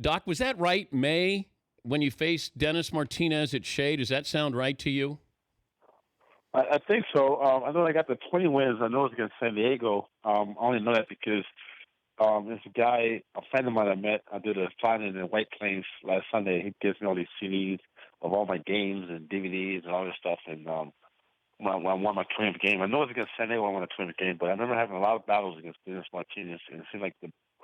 Doc, was that right, May, when you faced Dennis Martinez at Shea? Does that sound right to you? I think so. I know I got the 20 wins. I know it's against San Diego. I only know that because there's a guy, a friend of mine I met. I did a signing in White Plains last Sunday. He gives me all these CDs of all my games and DVDs and all this stuff. And when I won my 20th game, I know it's against San Diego. I won a 20th game, but I remember having a lot of battles against Dennis Martinez, and it seemed like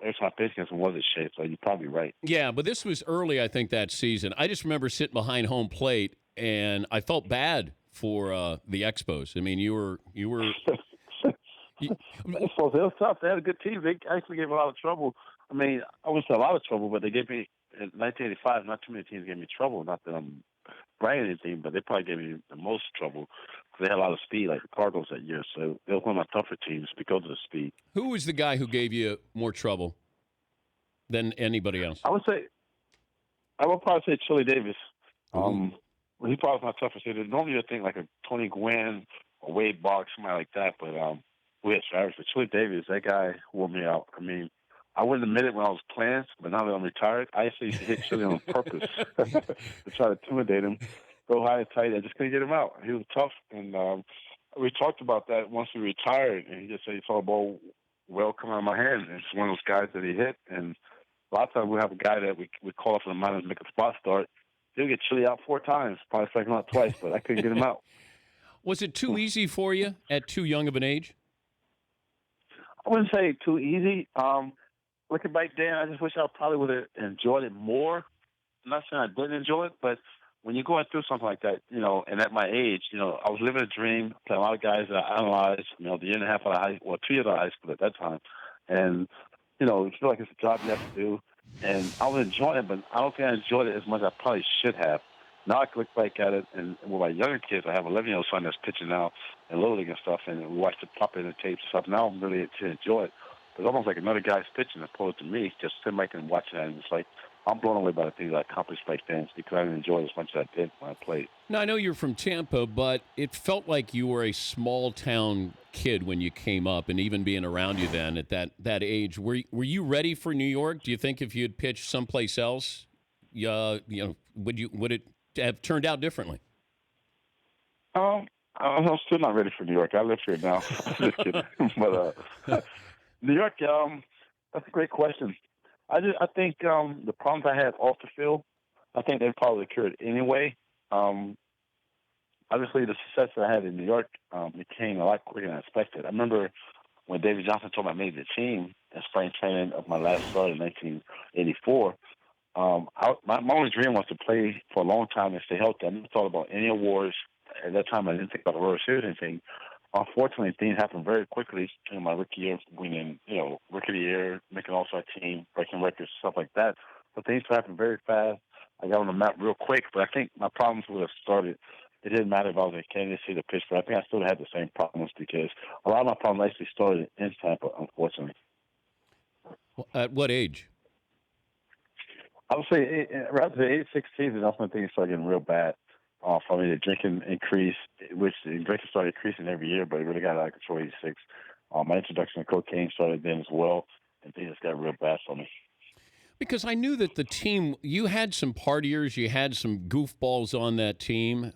every time I faced against him was at Shea. So you're probably right. Yeah, but this was early, I think, that season. I just remember sitting behind home plate, and I felt bad for the Expos. I mean, you were. You, So they were tough. They had a good team. They actually gave a lot of trouble. I mean, I wouldn't say a lot of trouble, but they gave me in 1985. Not too many teams gave me trouble. Not that I'm bragging anything, but they probably gave me the most trouble because they had a lot of speed, like the Cardinals that year. So they were one of my tougher teams because of the speed. who was the guy who gave you more trouble than anybody else? I would probably say Chili Davis. He probably was my toughest hitter. Normally you'd think like a Tony Gwynn or Wade Barks, somebody like that, but we had Travis. But Chili Davis, that guy wore me out. I mean, I wouldn't admit it when I was playing, but now that I'm retired, I actually used to hit Chili on purpose to try to intimidate him, go high and tight. I just couldn't get him out. He was tough, and we talked about that once he retired, and he just said he saw the ball well come out of my hand. And it's one of those guys that he hit, and a lot of times we have a guy that we call up from the minors and make a spot start. He'll get Chili out 4 times, probably strike him out twice, but I couldn't get him out. Was it too easy for you at too young of an age? I wouldn't say too easy. Looking back then, I just wish I probably would have enjoyed it more. I'm not saying I didn't enjoy it, but when you're going through something like that, and at my age, I was living a dream, playing a lot of guys that I analyzed, the year and a half out of 2 years out of high school at that time. And, you feel like it's a job you have to do. And I was enjoying it, but I don't think I enjoyed it as much as I probably should have. Now I can look back at it, and with my younger kids, I have an 11-year-old son that's pitching now and Little League and stuff, and we watch the pop in the tapes and stuff. Now I'm really to enjoy it. It's almost like another guy's pitching opposed to me, just sitting back and watching that, and it's like I'm blown away by the things I accomplished back then because I didn't enjoy it as much as I did when I played. Now, I know you're from Tampa, but it felt like you were a small-town kid when you came up, and even being around you then at that age. Were you ready for New York? Do you think if you had pitched someplace else, would it have turned out differently? I'm still not ready for New York. I live here now. Just kidding. But New York, that's a great question. I think the problems I had off the field, I think they probably occurred anyway. Obviously, the success that I had in New York became a lot quicker than I expected. I remember when David Johnson told me I made the team in spring training of my last start in 1984. My only dream was to play for a long time and stay healthy. I never thought about any awards. At that time, I didn't think about the World Series or anything. Unfortunately, things happened very quickly in my rookie year, winning, rookie of the year, making all-star team, breaking records, stuff like that. So things happened very fast. I got on the map real quick, but I think my problems would have started. It didn't matter if I was in Kansas City or Pittsburgh. I think I still had the same problems because a lot of my problems actually started in Tampa, unfortunately. At what age? I would say around the age 16, that's when things started getting real bad. For me, the drinking increased, which the drinking started increasing every year, but it really got out of control at age 6. My introduction to cocaine started then as well, and things got real bad for me. Because I knew that the team, you had some partiers, you had some goofballs on that team,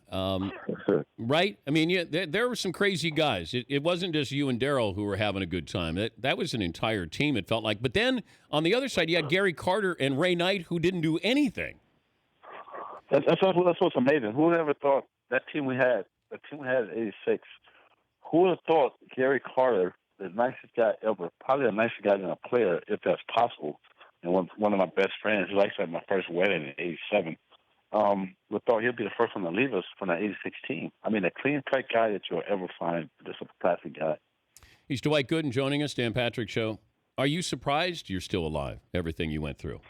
right? I mean, there were some crazy guys. It wasn't just you and Darryl who were having a good time. That was an entire team, it felt like. But then, on the other side, you had Gary Carter and Ray Knight, who didn't do anything. That's what's amazing. Who would ever thought that team we had at '86? Who would have thought Gary Carter, the nicest guy ever, probably the nicest guy than a player, if that's possible, and one of my best friends, who actually had my first wedding in '87, would thought he'd be the first one to leave us from that '86 team. I mean, a clean-cut guy that you'll ever find, just a classic guy. He's Dwight Gooden joining us, Dan Patrick Show. Are you surprised you're still alive, everything you went through?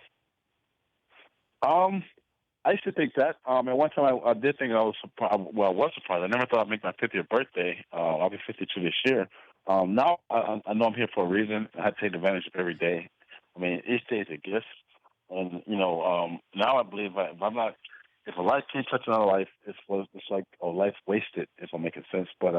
I used to think that. At one time, I did think I was surprised. Well, I was surprised. I never thought I'd make my 50th birthday. I'll be 52 this year. Now, I know I'm here for a reason. I take advantage of every day. I mean, each day is a gift. And, now I believe if a life can't touch another life, it's like a life wasted, if I'm making sense. But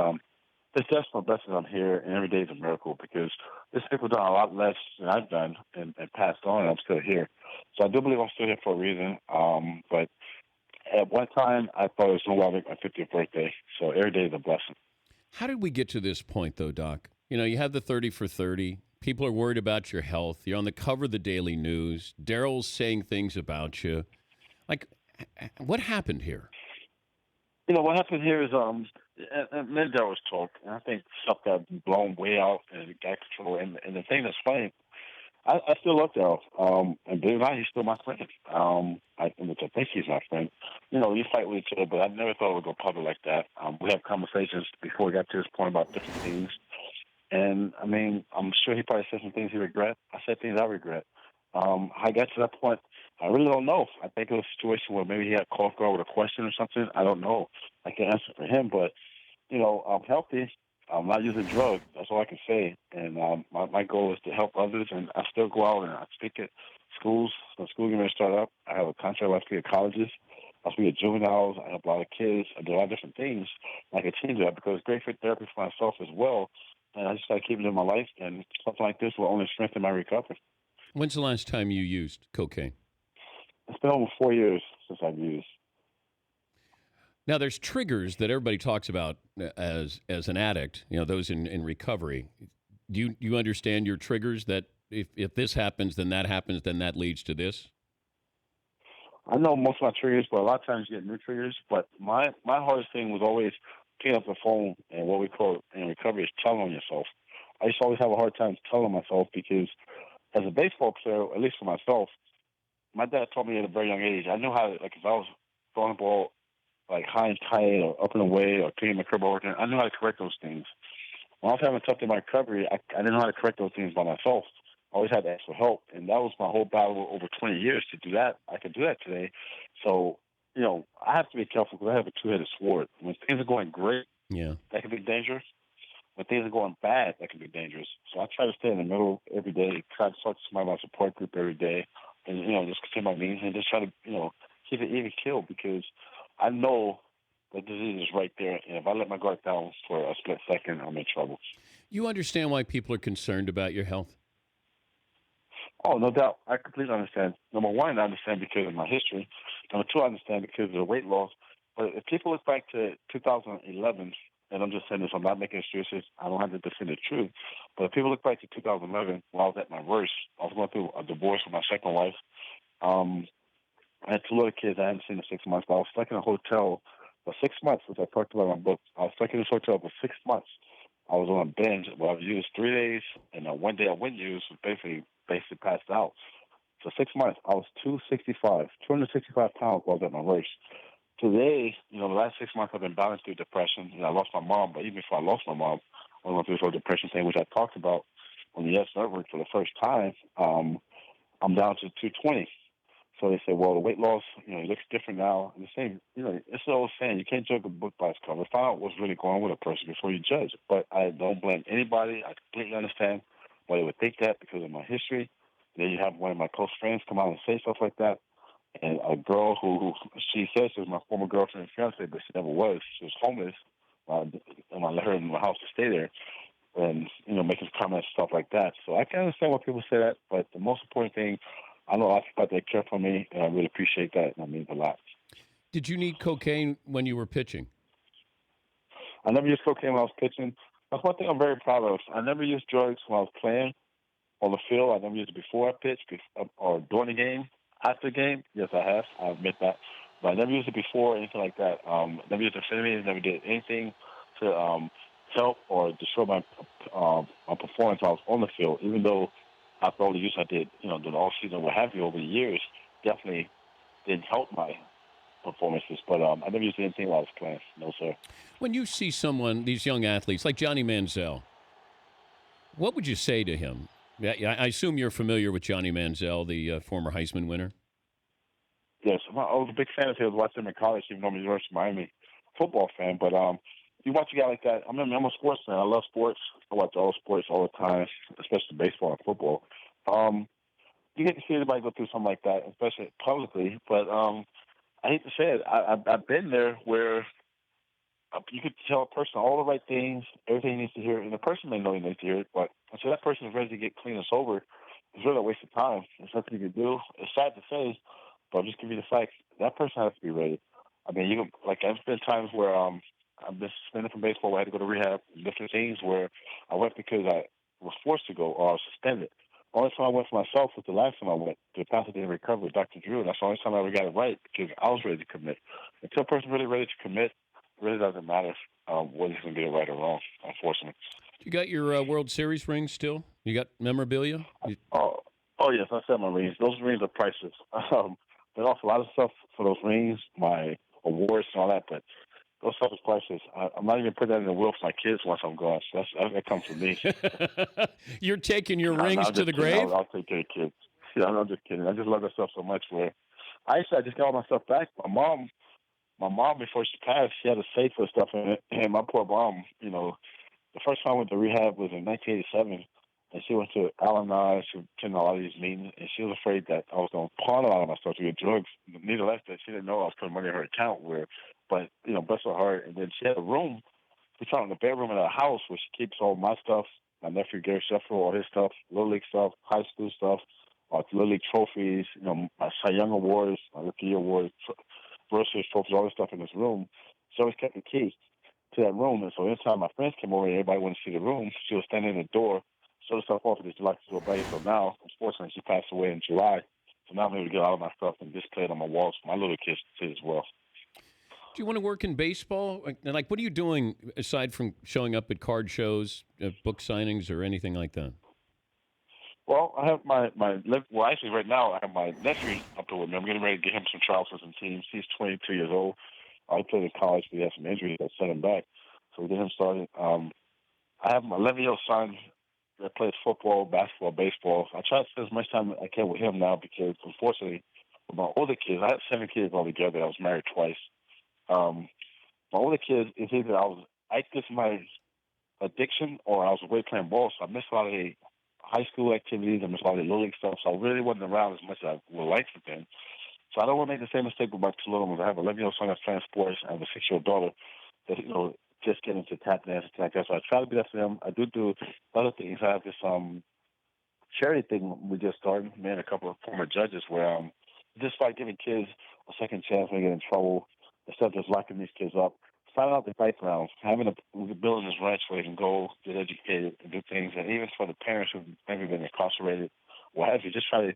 it's just my blessing I'm here, and every day is a miracle because there's people done a lot less than I've done and passed on, and I'm still here. So I do believe I'm still here for a reason. But at one time, I thought it was no longer my 50th birthday. So every day is a blessing. How did we get to this point, though, Doc? You know, you have the 30 for 30. People are worried about your health. You're on the cover of the Daily News. Daryl's saying things about you. Like, what happened here? What happened here is me and Daryl's talk, and I think stuff got blown way out and it got control. And the thing that's funny, I still love Daryl. And believe it or not, he's still my friend. Which I think he's my friend. You fight with each other, but I never thought it would go public like that. We have conversations before we got to this point about different things. And, I mean, I'm sure he probably said some things he regret. I said things I regret. How I got to that point, I really don't know. I think it was a situation where maybe he had a call girl with a question or something. I don't know. I can't answer for him, but, I'm healthy. I'm not using drugs. That's all I can say. And my goal is to help others, and I still go out and I speak at schools. So school going to start up. I have a contract I speak at colleges. I speak at juveniles. I help a lot of kids. I do a lot of different things. I continue to do that because it's great for therapy for myself as well. And I just got to keep it in my life, and something like this will only strengthen my recovery. When's the last time you used cocaine? It's been over 4 years since I've used. Now, there's triggers that everybody talks about as an addict, you know, those in recovery. Do you understand your triggers that if this happens, then that leads to this? I know most of my triggers, but a lot of times you get new triggers. But my hardest thing was always picking up the phone and what we call in recovery is telling on yourself. I used to always have a hard time telling myself because as a baseball player, at least for myself, my dad taught me at a very young age. I knew how, like, if I was throwing a ball like high and tight or up and away or picking my curveball, I knew how to correct those things. When I was having tough in my recovery, I didn't know how to correct those things by myself. I always had to ask for help, and that was my whole battle over 20 years to do that. I could do that today. So, I have to be careful because I have a two-headed sword. When things are going great, Yeah. that can be dangerous. When things are going bad, that can be dangerous. So I try to stay in the middle every day, try to talk to somebody about support group every day, and, just continue my means and just try to, keep it even kill because I know the disease is right there. And if I let my guard down for a split second, I'm in trouble. You understand why people are concerned about your health? Oh, no doubt. I completely understand. Number one, I understand because of my history. Number two, I understand because of the weight loss. But if people look back to 2011, and I'm just saying this, I'm not making excuses. I don't have to defend the truth. But if people look back to 2011, when I was at my worst, I was going through a divorce with my second wife. I had two little kids I hadn't seen in 6 months, but I was stuck in a hotel for 6 months, which I talked about in my book. I was stuck in this hotel for 6 months. I was on a binge. Well, I was used 3 days, and one day I wouldn't use, was basically passed out. For 6 months, I was 265 pounds while I was at my worst. Today, the last 6 months I've been battling through depression. I lost my mom, but even before I lost my mom, I went through this whole depression thing, which I talked about on the Yes Network for the first time. I'm down to 220. So they say, well, the weight loss, it looks different now. And the same, it's the old saying, you can't judge a book by its cover. Find out what's really going on with a person before you judge. But I don't blame anybody. I completely understand why they would think that because of my history. Then you have one of my close friends come out and say stuff like that. And a girl who she says she was my former girlfriend and fiance, but she never was. She was homeless. And I let her in my house to stay there and, making comments, stuff like that. So I can understand why people say that. But the most important thing, I know a lot of people that care for me, and I really appreciate that, and that means a lot. Did you need cocaine when you were pitching? I never used cocaine when I was pitching. That's one thing I'm very proud of. I never used drugs when I was playing on the field. I never used it before I pitched or during the game. After the game, yes, I have. I admit that. But I never used it before, anything like that. Never used amphetamines, never did anything to help or destroy my performance while I was on the field, even though after all the use I did, during the off season, what have you, over the years, definitely didn't help my performances. But I never used anything while I was playing. No, sir. When you see someone, these young athletes like Johnny Manziel, what would you say to him? Yeah, I assume you're familiar with Johnny Manziel, the former Heisman winner. Yes, I was a big fan of his. Watched him in college, even though I'm a University of Miami football fan. But you watch a guy like that. I'm a sports fan. I love sports. I watch all sports all the time, especially baseball and football. You get to see anybody go through something like that, especially publicly. But I hate to say it, I've been there where you could tell a person all the right things, everything he needs to hear, and the person may know he needs to hear it, but until that person is ready to get clean and sober, it's really a waste of time. There's nothing you can do. It's sad to say, but I'll just give you the facts. That person has to be ready. I mean, you can, like, there's been times where I've been suspended from baseball where I had to go to rehab, different things where I went because I was forced to go or I was suspended. The only time I went for myself was the last time I went to the Pasadena Recovery with Dr. Drew. That's the only time I ever got it right because I was ready to commit. Until a person's really ready to commit, it really doesn't matter whether he's going to get it right or wrong, unfortunately. You got your World Series rings still? You got memorabilia? Oh yes, I said my rings. Those rings are priceless. They offer a lot of stuff for those rings, my awards and all that, but those stuff is priceless. I'm not even putting that in the will for my kids once I'm gone. So that comes from me. You're taking your rings to the grave? I'll take care of kids. Yeah, I'm just kidding. I just love that stuff so much. Where I just got all my stuff back. My mom before she passed, she had a safe for stuff in it, and my poor mom, the first time I went to rehab was in 1987, and she went to Al-Anon. She attended a lot of these meetings, and she was afraid that I was going to pawn a lot of my stuff to get drugs. Nevertheless, that she didn't know I was putting money in her account. But bless her heart. And then she had a room. We found in the bedroom in her house where she keeps all my stuff. My nephew Gary Sheffield, all his stuff, Little League stuff, high school stuff, Little League trophies, my Cy Young awards, my Rookie Year awards, World Series trophies, all this stuff in this room. She always kept the key to that room, and so anytime my friends came over and everybody wanted to see the room, she was standing in the door, show the stuff off, and just like to obey. So now, unfortunately, she passed away in July. So now I'm able to get all of my stuff and display it on my walls for my little kids to see as well. Do you want to work in baseball? Like, what are you doing aside from showing up at card shows, book signings, or anything like that? Well, I have actually right now I have my nephew up there with me. I'm getting ready to get him some trials for some teams. He's 22 years old. I played in college, but he had some injuries that set him back. So we get him started. I have my 11-year-old son that plays football, basketball, baseball. I try to spend as much time as I can with him now because, unfortunately, with my older kids, I had 7 kids altogether. I was married twice. My older kids, it's either this is my addiction or I was away playing ball, so I missed a lot of the high school activities. I missed a lot of the little league stuff, so I really wasn't around as much as I would like to have been. So I don't want to make the same mistake with my 2 little ones. I have an 11-year-old son that's playing sports. I have a 6-year-old daughter that, just getting into tap dance and like that. So I try to be that for them. I do other things. I have this charity thing we just started, me and a couple of former judges, where just like giving kids a second chance when they get in trouble, instead of just locking these kids up, finding out the backgrounds, building this ranch where they can go get educated and do things, and even for the parents who've maybe been incarcerated, what have you, just try to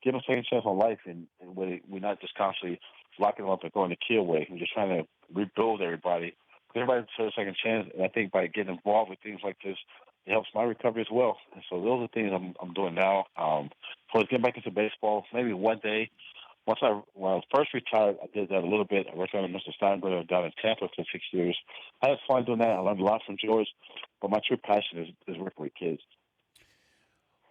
give them a second chance on life, and we're not just constantly locking them up and going the kill way. We're just trying to rebuild everybody. Everybody deserves a second chance, and I think by getting involved with things like this, it helps my recovery as well. And so those are things I'm doing now. So let's get back into baseball. Maybe one day, when I first retired, I did that a little bit. I worked under Mr. Steinberger down in Tampa for 6 years. I had fun doing that. I learned a lot from George, but my true passion is working with kids.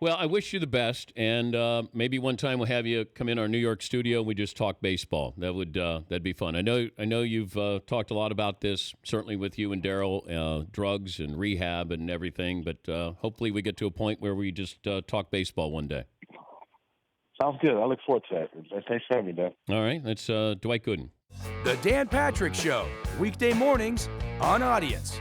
Well, I wish you the best, and maybe one time we'll have you come in our New York studio and we just talk baseball. That'd be fun. I know you've talked a lot about this, certainly with you and Daryl, drugs and rehab and everything. But hopefully we get to a point where we just talk baseball one day. Sounds good. I look forward to that. Thanks for having me, Dan. All right, that's Dwight Gooden. The Dan Patrick Show, weekday mornings on Audience.